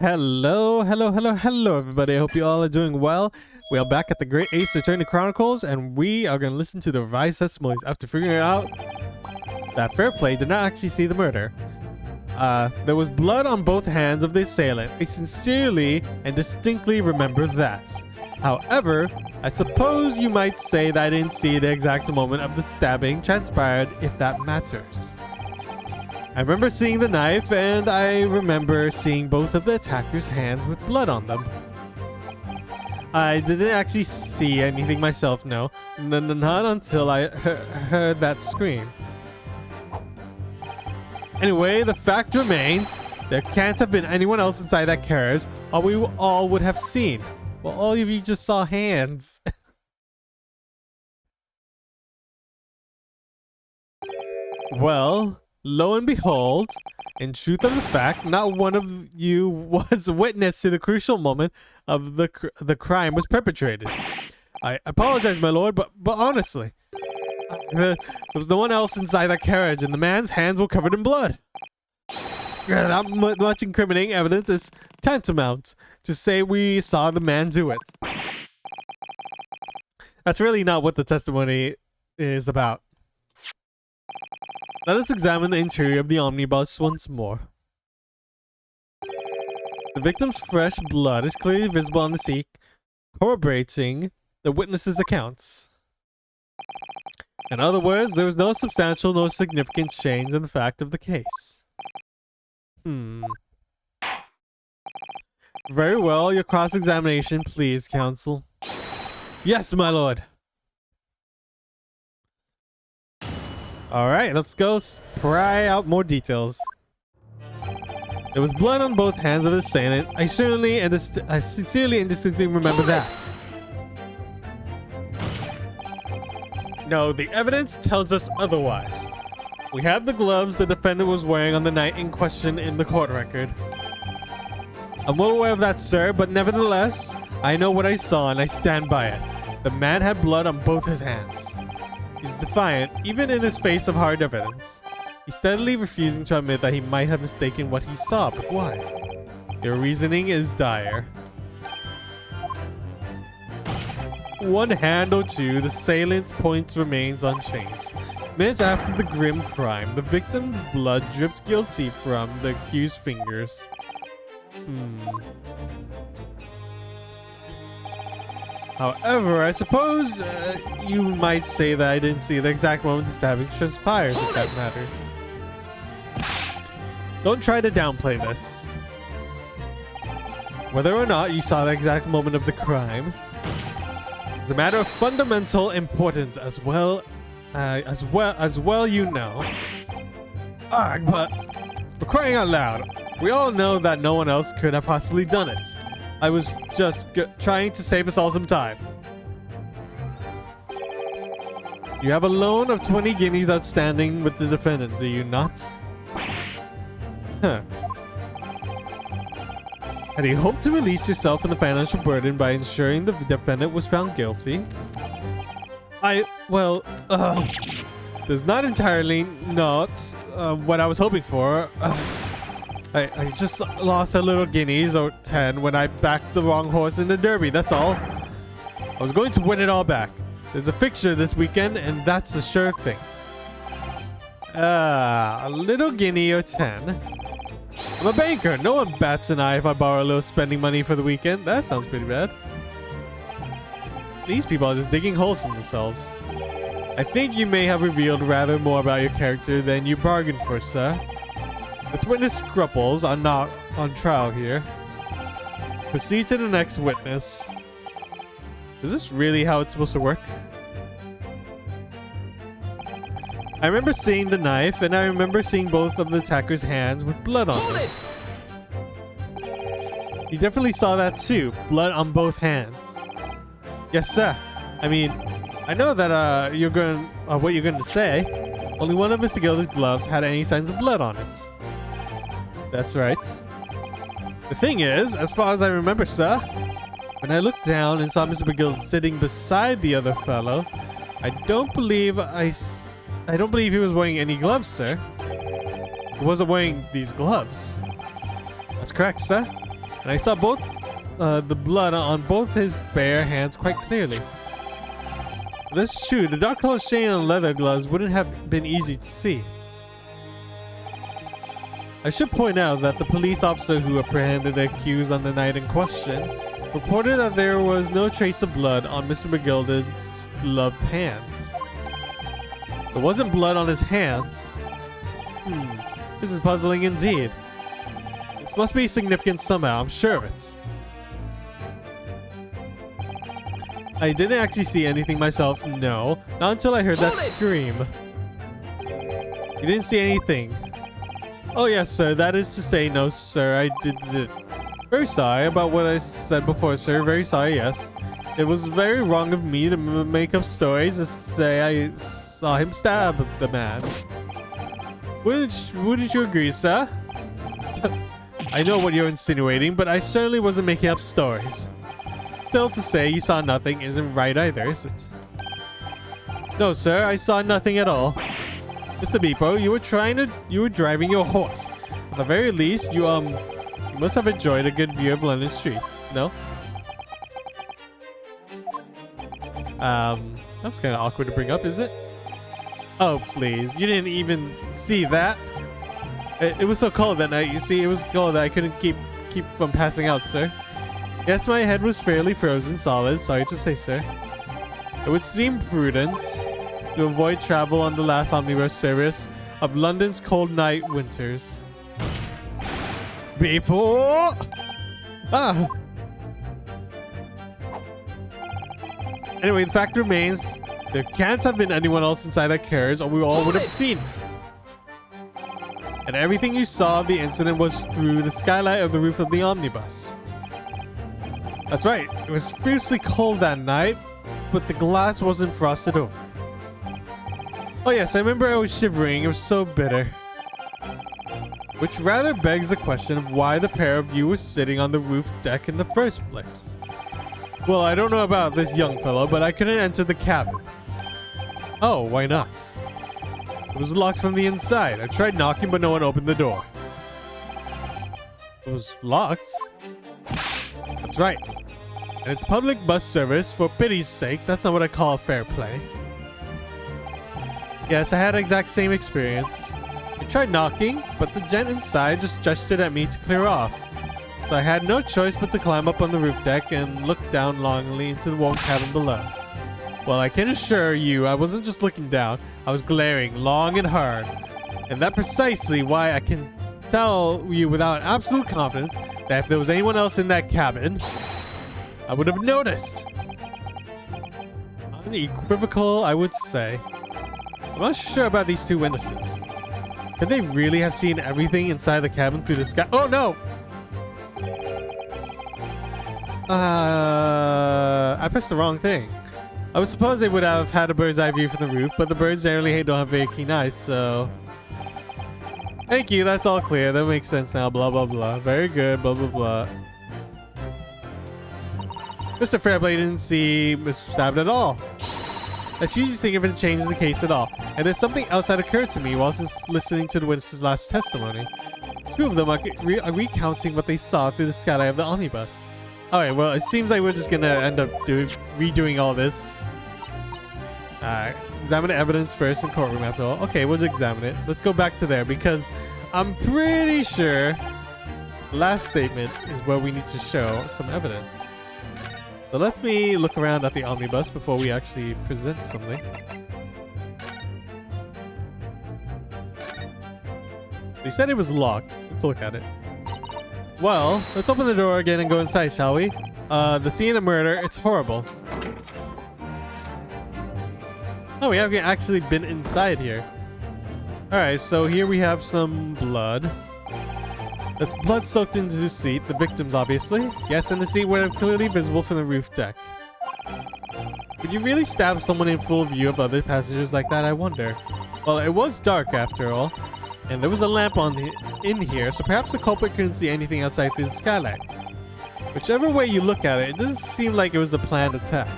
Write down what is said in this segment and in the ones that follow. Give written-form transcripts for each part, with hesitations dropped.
Hello, everybody. I hope you all are doing well. We are back at the Great Ace Attorney Chronicles, and we are going to listen to the revised testimonies after figuring out that Fairplay did not actually see the murder. There was blood on both hands of the assailant. I sincerely and distinctly remember that. However, I suppose you might say that I didn't see the exact moment of the stabbing transpired, if that matters. I remember seeing the knife, and I remember seeing both of the attackers' hands with blood on them. I didn't actually see anything myself, no. Not until I heard that scream. Anyway, the fact remains, there can't have been anyone else inside that carriage, or we all would have seen. Well, all of you just saw hands. Well, lo and behold, in truth of the fact, not one of you was witness to the crucial moment of the crime was perpetrated. I apologize, my lord, but honestly, there was no one else inside that carriage, and the man's hands were covered in blood. That much incriminating evidence is tantamount to say we saw the man do it. That's really not what the testimony is about. Let us examine the interior of the omnibus once more. The victim's fresh blood is clearly visible on the seat, corroborating the witness's accounts. In other words, there was no substantial, no significant change in the fact of the case. Very well, your cross-examination, please, counsel. Yes, my lord. Alright, let's go pry out more details. There was blood on both hands of the assailant. I sincerely and distinctly remember that. No, the evidence tells us otherwise. We have the gloves the defendant was wearing on the night in question in the court record. I'm well aware of that, sir, but nevertheless, I know what I saw and I stand by it. The man had blood on both his hands. He's defiant, even in his face of hard evidence. He's steadily refusing to admit that he might have mistaken what he saw, but why? Your reasoning is dire. One hand or two, the assailant's point remains unchanged. Minutes after the grim crime, the victim's blood dripped guilty from the accused's fingers. However, I suppose you might say that I didn't see the exact moment the stabbing transpires, if that matters. Don't try to downplay this. Whether or not you saw the exact moment of the crime is a matter of fundamental importance, as well you know. But for crying out loud, we all know that no one else could have possibly done it. I was just trying to save us all some time. You have a loan of 20 guineas outstanding with the defendant, do you not? Huh. Had you hoped to release yourself from the financial burden by ensuring the defendant was found guilty? There's not entirely not what I was hoping for. I just lost a little guineas or 10 when I backed the wrong horse in the derby, that's all. I was going to win it all back. There's a fixture this weekend, and that's a sure thing. A little guinea or 10. I'm a banker. No one bats an eye if I borrow a little spending money for the weekend. That sounds pretty bad. These people are just digging holes for themselves. I think you may have revealed rather more about your character than you bargained for, sir. This witness Scrupples are not on trial here. Proceed to the next witness. Is this really how it's supposed to work? I remember seeing the knife, and I remember seeing both of the attacker's hands with blood on them. You definitely saw that too. Blood on both hands. Yes, sir. I mean, I know that what you're going to say. Only one of Mr. Gilda's gloves had any signs of blood on it. That's right. The thing is, as far as I remember, sir, when I looked down and saw Mr. McGill sitting beside the other fellow, I don't believe he was wearing any gloves, sir. He wasn't wearing these gloves. That's correct, sir. and I saw both the blood on both his bare hands quite clearly. That's true. The dark color stain on leather gloves wouldn't have been easy to see. I should point out that the police officer who apprehended the accused on the night in question reported that there was no trace of blood on Mr. McGilden's gloved hands. There wasn't blood on his hands. This is puzzling indeed. This must be significant somehow, I'm sure of it. I didn't actually see anything myself, no. Not until I heard that scream. You didn't see anything? Oh yes, sir. That is to say, no, sir. I did it. Very sorry about what I said before, sir. Very sorry, yes. It was very wrong of me to make up stories to say I saw him stab the man. Wouldn't you agree, sir? I know what you're insinuating, but I certainly wasn't making up stories. Still, to say you saw nothing isn't right either, is it? No, sir, I saw nothing at all. Mr. Beepo, you were driving your horse. At the very least, you must have enjoyed a good view of London streets, no? That's kind of awkward to bring up, is it? Oh, please, you didn't even see that? It was so cold that night, you see, it was cold that I couldn't keep from passing out, sir. Yes, my head was fairly frozen solid, sorry to say, sir. It would seem prudent to avoid travel on the last omnibus service of London's cold night winters. People! Anyway, the fact remains, there can't have been anyone else inside that carriage or we all would have seen. And everything you saw of the incident was through the skylight of the roof of the omnibus. That's right, it was fiercely cold that night, but the glass wasn't frosted over. Oh yes, I remember I was shivering, it was so bitter. Which rather begs the question of why the pair of you were sitting on the roof deck in the first place. Well, I don't know about this young fellow, but I couldn't enter the cabin. Oh, why not? It was locked from the inside. I tried knocking, but no one opened the door. It was locked? That's right. And it's public bus service, for pity's sake, that's not what I call fair play. Yes, I had the exact same experience. I tried knocking, but the gent inside just gestured at me to clear off. So I had no choice but to climb up on the roof deck and look down longingly into the warm cabin below. Well, I can assure you, I wasn't just looking down, I was glaring long and hard. And that's precisely why I can tell you without absolute confidence that if there was anyone else in that cabin, I would have noticed. Unequivocal, I would say. I'm not sure about these two witnesses. Could they really have seen everything inside the cabin through the sky? Oh no! I pressed the wrong thing. I would suppose they would have had a bird's eye view from the roof, but the birds generally don't have very keen eyes, so... Thank you, that's all clear. That makes sense now, blah blah blah. Very good, blah blah blah. Mr. Fairplay didn't see Mr. Stabbed at all. That's usually significant change in the case at all. And there's something else that occurred to me whilst listening to the witness's last testimony. Two of them are recounting what they saw through the skylight of the omnibus. Alright, well, it seems like we're just gonna end up redoing all this. Examine the evidence first in courtroom after all. Okay, we'll just examine it. Let's go back to there because I'm pretty sure the last statement is where we need to show some evidence. So let me look around at the omnibus before we actually present something. They said it was locked. Let's look at it. Well, let's open the door again and go inside, shall we? The scene of murder, it's horrible. Oh, we haven't actually been inside here. Alright, so here we have some blood. That's blood soaked into the seat, the victim's obviously. Yes, and the seat would have clearly visible from the roof deck. Would you really stab someone in full view of other passengers like that, I wonder? Well, it was dark after all. And there was a lamp in here, so perhaps the culprit couldn't see anything outside through the skylight. Whichever way you look at it, it doesn't seem like it was a planned attack.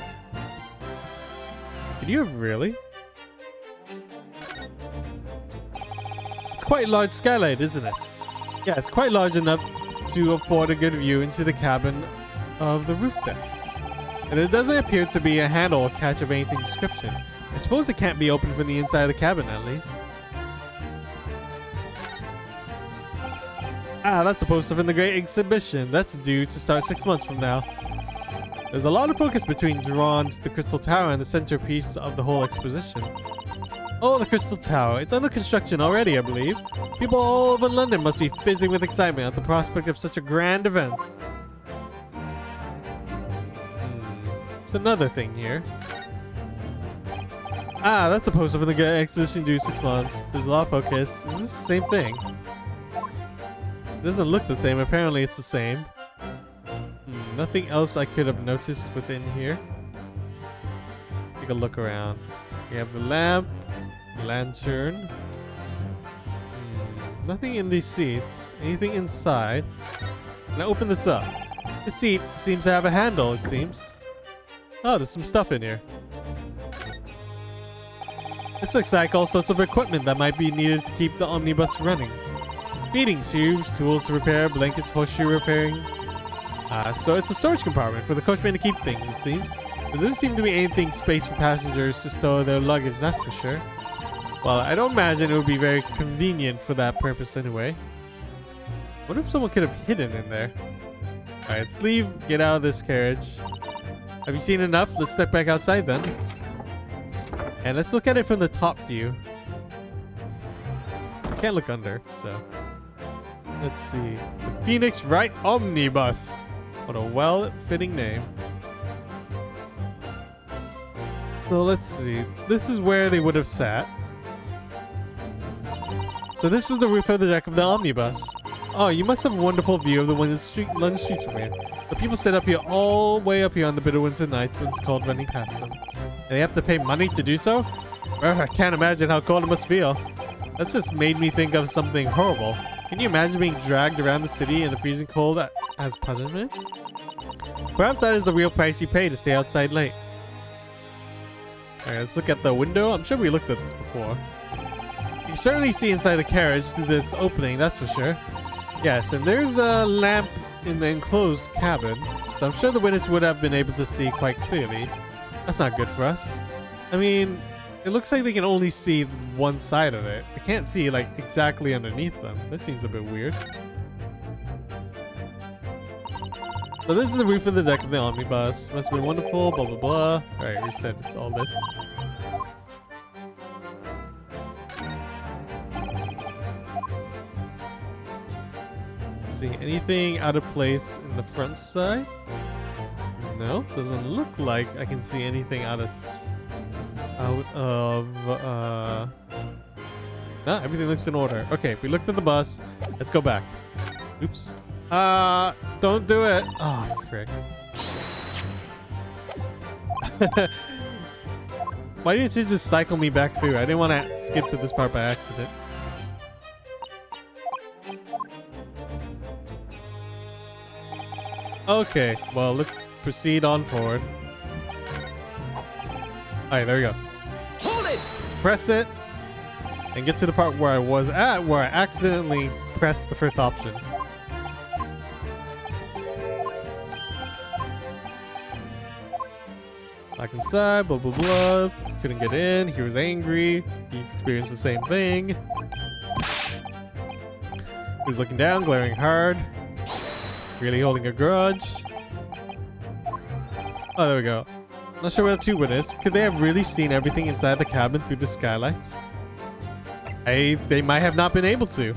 Could you have really? It's quite a large skylight, isn't it? Yeah, it's quite large enough to afford a good view into the cabin of the roof deck. And it doesn't appear to be a handle or catch of anything description. I suppose it can't be opened from the inside of the cabin at least. Ah, that's a poster from the Great Exhibition. That's due to start 6 months from now. There's a lot of focus between drawn to the Crystal Tower and the centerpiece of the whole exposition. Oh, the Crystal Tower. It's under construction already, I believe. People all over London must be fizzing with excitement at the prospect of such a grand event. It's another thing here. Ah, that's a poster from the Great Exhibition due 6 months. There's a lot of focus. Is this the same thing? It doesn't look the same. Apparently it's the same. Nothing else I could have noticed within here. Take a look around. We have the lamp, lantern. Nothing in these seats. Anything inside? Now open this up. The seat seems to have a handle, it seems. Oh, there's some stuff in here. This looks like all sorts of equipment that might be needed to keep the omnibus running. Feeding tubes, tools to repair, blankets, horseshoe repairing. So it's a storage compartment for the coachman to keep things, it seems. There doesn't seem to be anything space for passengers to store their luggage, that's for sure. Well, I don't imagine it would be very convenient for that purpose anyway. What if someone could have hidden in there? Alright, let's leave, get out of this carriage. Have you seen enough? Let's step back outside then. And let's look at it from the top view. Can't look under, so. Let's see. The Phoenix Wright Omnibus. What a well-fitting name. So let's see. This is where they would have sat. So this is the roof of the deck of the omnibus. Oh, you must have a wonderful view of the London streets from here. The people sit up here all way up here on the bitter winter nights when it's cold running past them. And they have to pay money to do so? Well, I can't imagine how cold it must feel. That's just made me think of something horrible. Can you imagine being dragged around the city in the freezing cold as punishment? Perhaps that is the real price you pay to stay outside late. Alright, let's look at the window. I'm sure we looked at this before. You can certainly see inside the carriage through this opening, that's for sure. Yes, and there's a lamp in the enclosed cabin, so I'm sure the witness would have been able to see quite clearly. That's not good for us. I mean, it looks like they can only see one side of it. They can't see, like, exactly underneath them. That seems a bit weird. So this is the roof of the deck of the omnibus. Must have been wonderful, blah, blah, blah. Alright, we said it's all this. Let's see, anything out of place in the front side? No, doesn't look like I can see anything out of... No, everything looks in order. Okay, we looked at the bus. Let's go back. Oops. Don't do it. Oh, frick. Why didn't you just cycle me back through? I didn't want to skip to this part by accident. Okay, well, let's proceed on forward. Alright, there we go. Hold it! Press it and get to the part where I was at, where I accidentally pressed the first option. Back inside, blah blah blah. Couldn't get in. He was angry. He experienced the same thing. He was looking down, glaring hard. Really holding a grudge. Oh, there we go. Not sure where the tube is. Could they have really seen everything inside the cabin through the skylights? They might have not been able to.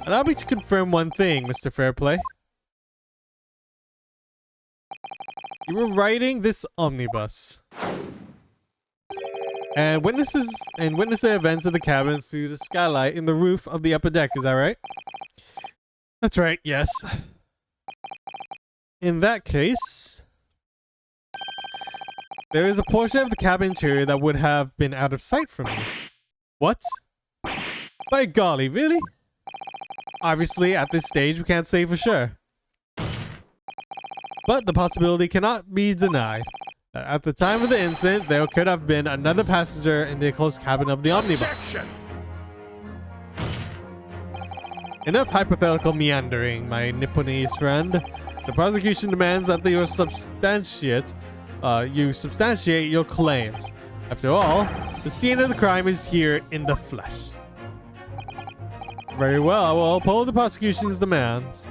Allow me to confirm one thing, Mr. Fairplay. You were riding this omnibus. And witness the events of the cabin through the skylight in the roof of the upper deck, is that right? That's right, yes. In that case, there is a portion of the cabin interior that would have been out of sight from you. What? By golly, really? Obviously, at this stage, we can't say for sure. But the possibility cannot be denied. At the time of the incident, there could have been another passenger in the enclosed cabin of the omnibus. Objection! Enough hypothetical meandering, my Nipponese friend. The prosecution demands that you substantiate your claims. After all, the scene of the crime is here in the flesh. Very well, I will uphold the prosecution's demands.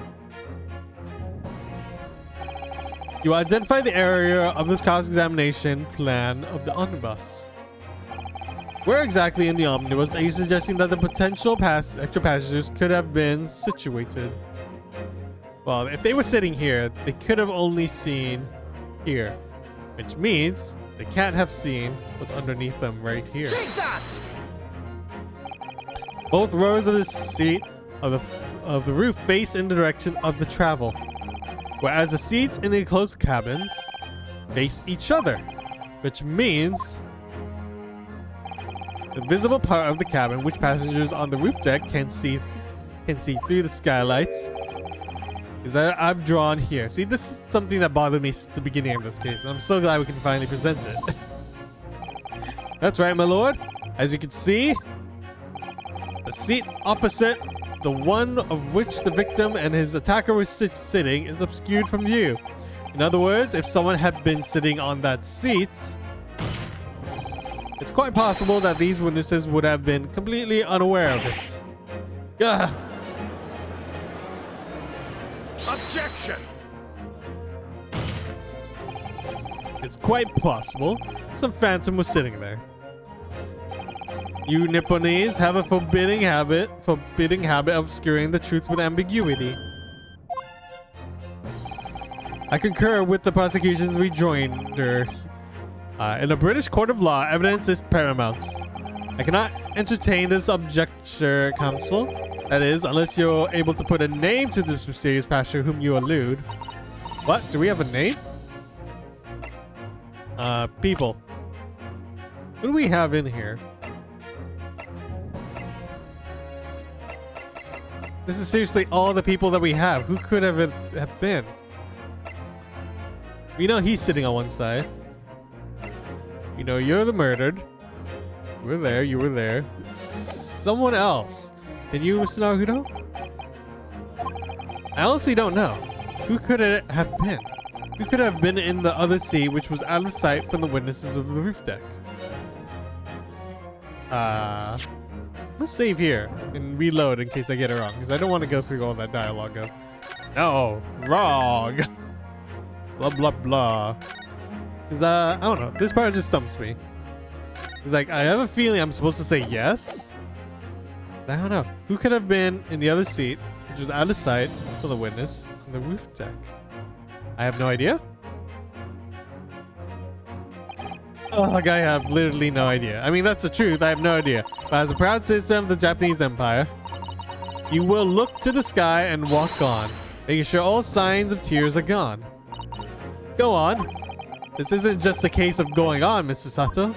You identify the area of this cross-examination plan of the omnibus. Where exactly in the omnibus are you suggesting that the potential extra passengers could have been situated? Well, if they were sitting here, they could have only seen here, which means they can't have seen what's underneath them right here. Take that! Both rows of the seat of the roof face in the direction of the travel, whereas the seats in the enclosed cabins face each other, which means the visible part of the cabin which passengers on the roof deck can see through the skylights is that I've drawn here. See, this is something that bothered me since the beginning of this case, and I'm so glad we can finally present it. That's right, my lord. As you can see, the seat opposite the one of which the victim and his attacker were sitting is obscured from view. In other words, if someone had been sitting on that seat, it's quite possible that these witnesses would have been completely unaware of it. Gah! Objection! It's quite possible some phantom was sitting there. You Nipponese have a forbidding habit of obscuring the truth with ambiguity. I concur with the prosecution's rejoinder. In a British court of law, evidence is paramount. I cannot entertain this objection, counsel. That is, unless you're able to put a name to this mysterious passenger whom you allude. What? Do we have a name? People. What do we have in here? This is seriously all the people that we have. Who could have been? We know he's sitting on one side. We know you're the murdered. You were there. You were there. Someone else. Can you, Mr. Naruto? I honestly don't know. Who could it have been? Who could have been in the other seat which was out of sight from the witnesses of the roof deck? Let's save here and reload in case I get it wrong, because I don't want to go through all that dialogue of, no, wrong, blah, blah, blah. Because, I don't know, this part just stumps me. It's like, I have a feeling I'm supposed to say yes. I don't know. Who could have been in the other seat, which was out of sight from the witness on the roof deck? I have no idea. Oh, like I have literally no idea. I mean, that's the truth. I have no idea. But as a proud citizen of the Japanese Empire, you will look to the sky and walk on, making sure all signs of tears are gone. Go on. This isn't just a case of going on, Mr. Sato.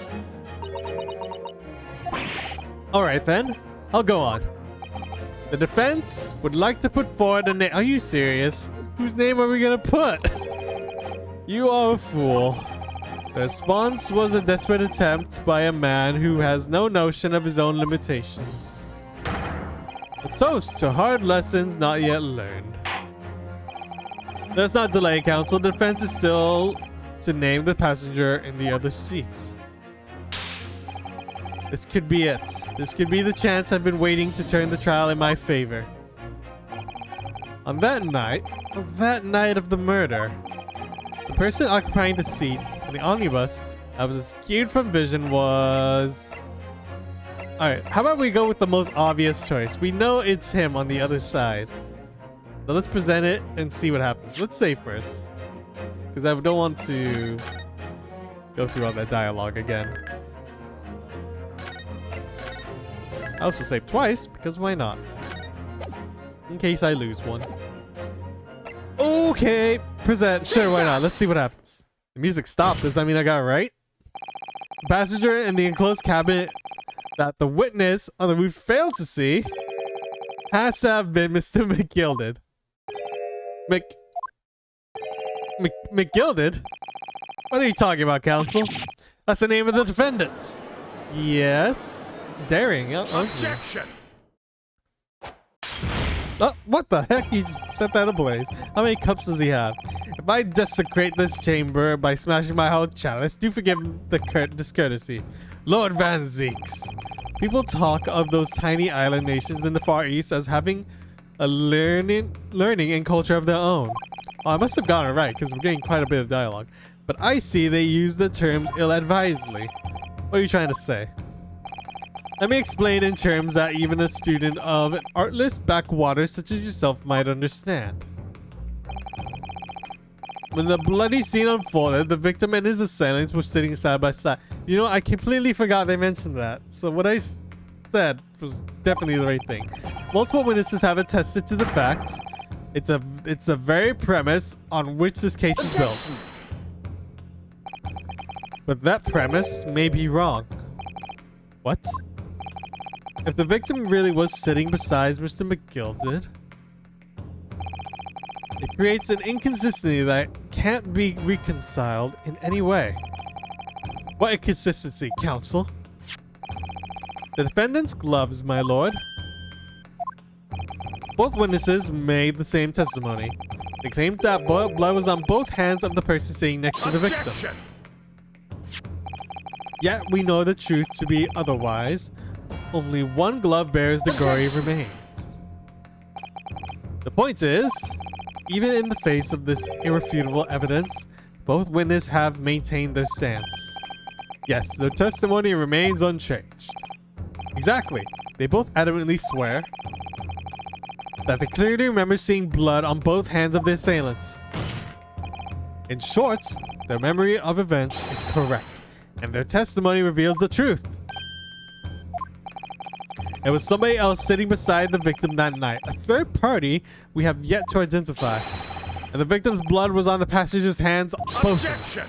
Alright then, I'll go on. The defense would like to put forward a name. Are you serious? Whose name are we gonna put? You are a fool. The response was a desperate attempt by a man who has no notion of his own limitations. A toast to hard lessons not yet learned. Let's not delay, counsel. The defense is still to name the passenger in the other seat. This could be it. This could be the chance I've been waiting to turn the trial in my favor. On that night of the murder, the person occupying the seat in the omnibus that was skewed from vision was... Alright, how about we go with the most obvious choice? We know it's him on the other side. So let's present it and see what happens. Let's save first, because I don't want to go through all that dialogue again. I also saved twice, because why not? In case I lose one. Okay, present. Sure, why not? Let's see what happens. The music stopped. Does that mean I got it right? The passenger in the enclosed cabin that the witness on the roof failed to see has to have been Mr. McGilded. McGilded? What are you talking about, counsel? That's the name of the defendant. Yes. Daring. Okay. Objection! Oh, what the heck? He just set that ablaze. How many cups does he have? If I desecrate this chamber by smashing my whole chalice, do forgive the discourtesy. Lord Van Zeeks. People talk of those tiny island nations in the Far East as having a learning and culture of their own. Oh, I must have gotten it right because we're getting quite a bit of dialogue. But I see they use the terms ill-advisedly. What are you trying to say? Let me explain in terms that even a student of an artless backwater such as yourself might understand. When the bloody scene unfolded, the victim and his assailants were sitting side by side. You know, I completely forgot they mentioned that. So what I said was definitely the right thing. Multiple witnesses have attested to the fact. It's a very premise on which this case is built. But that premise may be wrong. What? If the victim really was sitting beside Mr. McGilded, it creates an inconsistency that can't be reconciled in any way. What inconsistency, counsel? The defendant's gloves, my lord. Both witnesses made the same testimony. They claimed that blood was on both hands of the person sitting next to the victim. Yet we know the truth to be otherwise. Only one glove bears the gory remains. The point is, even in the face of this irrefutable evidence, both witnesses have maintained their stance. Yes, their testimony remains unchanged. Exactly. They both adamantly swear that they clearly remember seeing blood on both hands of the assailants. In short, their memory of events is correct, and their testimony reveals the truth. There was somebody else sitting beside the victim that night, a third party we have yet to identify. And the victim's blood was on the passenger's hands, both. Objection!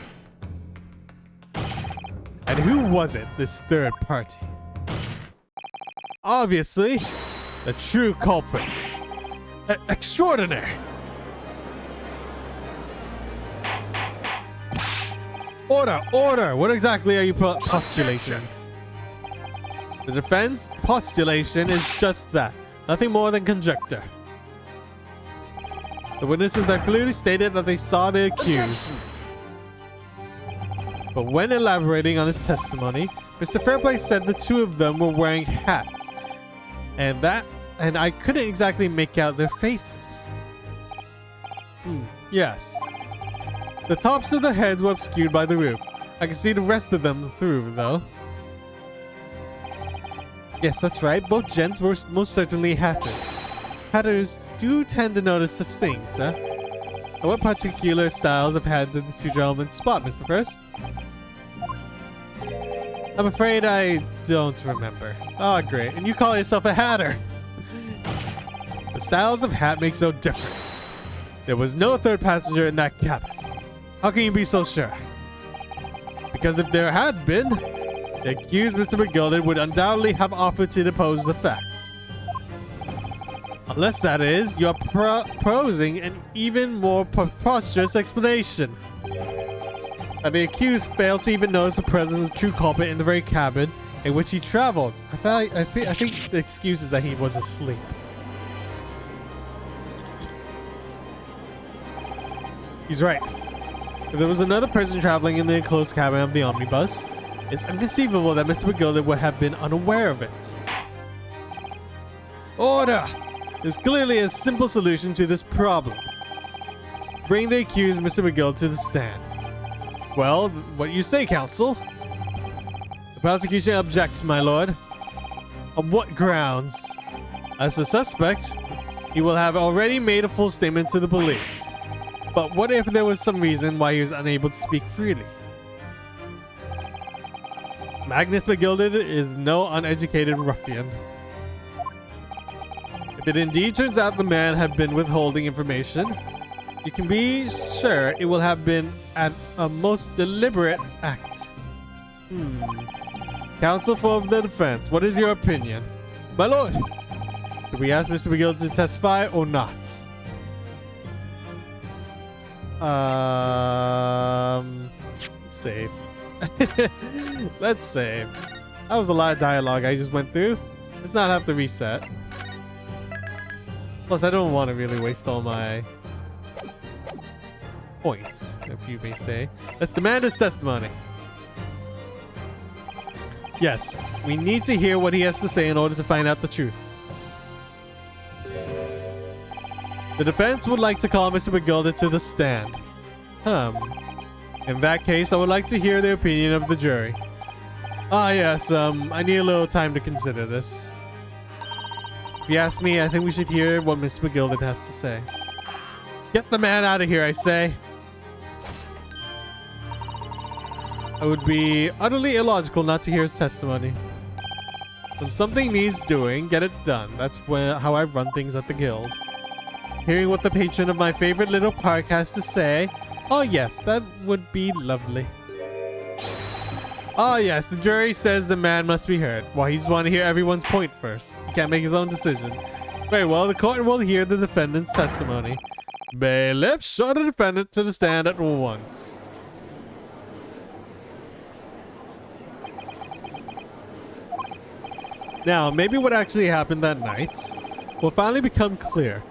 And who was it, this third party? Obviously, the true culprit. Extraordinary! Order! Order! What exactly are you postulating? The defense postulation is just that. Nothing more than conjecture. The witnesses have clearly stated that they saw the accused. But when elaborating on his testimony, Mr. Fairplay said the two of them were wearing hats. And I couldn't exactly make out their faces. Yes. The tops of their heads were obscured by the roof. I could see the rest of them through, though. Yes, that's right. Both gents were most certainly hatted. Hatters do tend to notice such things, sir. And what particular styles of hat did the two gentlemen spot, Mr. First? I'm afraid I don't remember. Oh, great. And you call yourself a hatter. The styles of hat makes no difference. There was no third passenger in that cabin. How can you be so sure? Because if there had been, the accused Mr. McGilded would undoubtedly have offered to depose the facts. Unless that is, you're proposing an even more preposterous explanation. That the accused failed to even notice the presence of the true culprit in the very cabin in which he traveled. I think the excuse is that he was asleep. He's right. If there was another person traveling in the enclosed cabin of the omnibus, it's inconceivable that Mr. McGilded would have been unaware of it. Order! There's clearly a simple solution to this problem. Bring the accused Mr. McGilded to the stand. Well, what you say, counsel? The prosecution objects, my lord. On what grounds? As a suspect, he will have already made a full statement to the police. But what if there was some reason why he was unable to speak freely? Magnus McGilded is no uneducated ruffian. If it indeed turns out the man had been withholding information, you can be sure it will have been a most deliberate act. Counsel for the defense, what is your opinion? My lord, should we ask Mr. McGilded to testify or not? Save. Let's save. That was a lot of dialogue I just went through. Let's not have to reset. Plus, I don't want to really waste all my points, if you may say. Let's demand his testimony. Yes, we need to hear what he has to say in order to find out the truth. The defense would like to call Mr. McGilda to the stand. In that case, I would like to hear the opinion of the jury. Ah, yes, I need a little time to consider this. If you ask me, I think we should hear what Miss McGilda has to say. Get the man out of here, I say. It would be utterly illogical not to hear his testimony. When something needs doing, get it done. That's how I run things at the guild. Hearing what the patron of my favorite little park has to say. Oh yes, that would be lovely. Oh yes, the jury says the man must be heard. Well, he just want to hear everyone's point first. He can't make his own decision. Very well, the court will hear the defendant's testimony. Bailiff, show the defendant to the stand at once. Now, maybe what actually happened that night will finally become clear.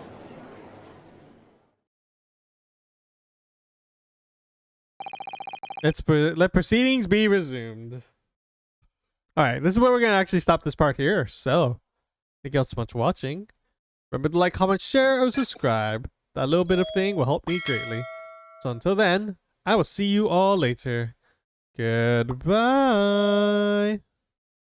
Let proceedings be resumed. Alright, this is where we're going to actually stop this part here. So, thank you all so much for watching. Remember to like, comment, share, or subscribe. That little bit of thing will help me greatly. So until then, I will see you all later. Goodbye.